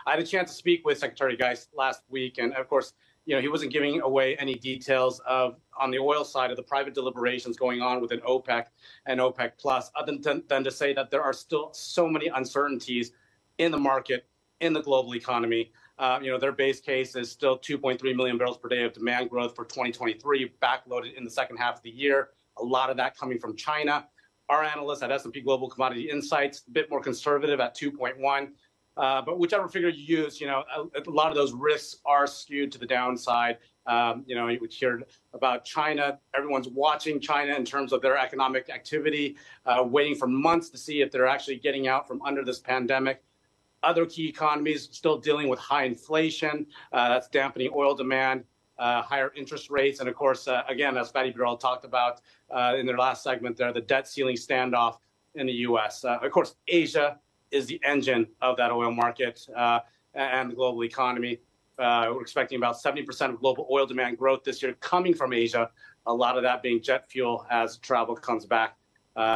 I had a chance to speak with Secretary Geis last week, and of course, he wasn't giving away any details on the oil side of the private deliberations going on within OPEC and OPEC Plus, other than to say that there are still so many uncertainties in the market, in the global economy. Their base case is still 2.3 million barrels per day of demand growth for 2023, backloaded in the second half of the year. A lot of that coming from China. Our analysts at S&P Global Commodity Insights, a bit more conservative at 2.1. But whichever figure you use, a lot of those risks are skewed to the downside. We heard about China. Everyone's watching China in terms of their economic activity, waiting for months to see if they're actually getting out from under this pandemic. Other key economies still dealing with high inflation. That's dampening oil demand, higher interest rates. And of course, again, as Fatty Birol talked about in their last segment there, the debt ceiling standoff in the U.S. Of course, Asia is the engine of that oil market and the global economy. We're expecting about 70% of global oil demand growth this year coming from Asia, a lot of that being jet fuel as travel comes back.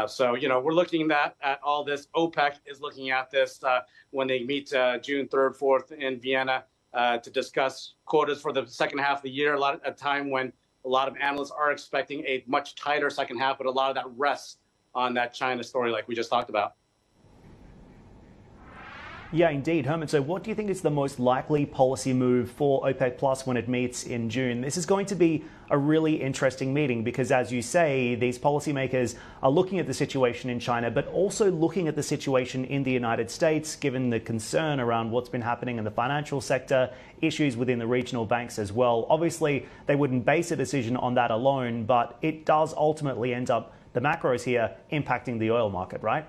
So we're looking at all this. OPEC is looking at this when they meet June 3rd, 4th in Vienna to discuss quotas for the second half of the year, at a time when a lot of analysts are expecting a much tighter second half, but a lot of that rests on that China story like we just talked about. Yeah, indeed, Herman. So what do you think is the most likely policy move for OPEC Plus when it meets in June? This is going to be a really interesting meeting because, as you say, these policymakers are looking at the situation in China, but also looking at the situation in the United States, given the concern around what's been happening in the financial sector, issues within the regional banks as well. Obviously, they wouldn't base a decision on that alone, but it does ultimately end up, the macros here, impacting the oil market, right?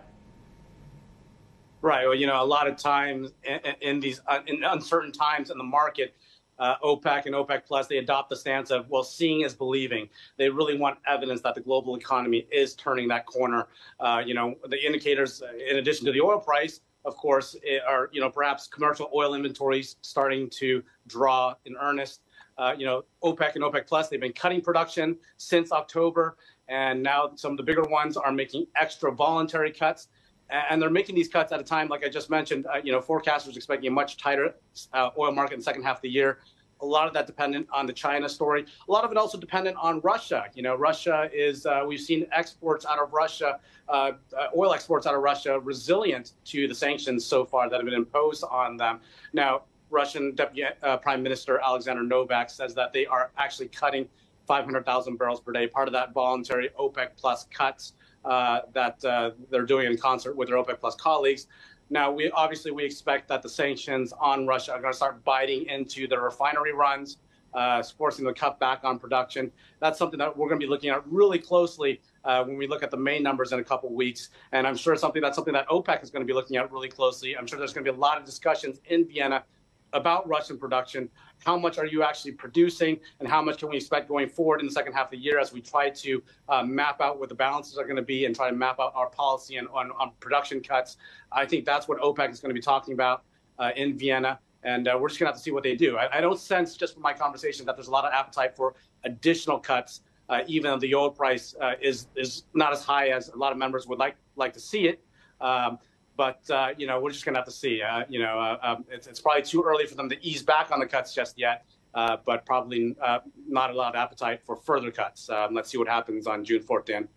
Right. Well, a lot of times in these in uncertain times in the market, OPEC and OPEC Plus, they adopt the stance of, well, seeing is believing. They really want evidence that the global economy is turning that corner. The indicators, in addition to the oil price, of course, are, perhaps commercial oil inventories starting to draw in earnest. OPEC and OPEC Plus, they've been cutting production since October, and now some of the bigger ones are making extra voluntary cuts. And they're making these cuts at a time, like I just mentioned, forecasters expecting a much tighter oil market in the second half of the year. A lot of that dependent on the China story. A lot of it also dependent on Russia. Russia is, we've seen exports out of Russia, oil exports out of Russia, resilient to the sanctions so far that have been imposed on them. Now, Russian Deputy Prime Minister Alexander Novak says that they are actually cutting 500,000 barrels per day, part of that voluntary OPEC Plus cuts that they're doing in concert with their OPEC Plus colleagues. Now, we expect that the sanctions on Russia are going to start biting into the refinery runs, forcing them to cut back on production. That's something that we're going to be looking at really closely when we look at the May numbers in a couple of weeks. And I'm sure that's something that OPEC is going to be looking at really closely. I'm sure there's going to be a lot of discussions in Vienna about Russian production. How much are you actually producing, and how much can we expect going forward in the second half of the year as we try to map out what the balances are going to be and try to map out our policy on production cuts. I think that's what OPEC is going to be talking about in Vienna, and we're just going to have to see what they do. I don't sense, just from my conversation, that there's a lot of appetite for additional cuts, even though the oil price is not as high as a lot of members would like to see it. But, we're just going to have to see. It's probably too early for them to ease back on the cuts just yet, but probably not a lot of appetite for further cuts. Let's see what happens on June 4th, Dan.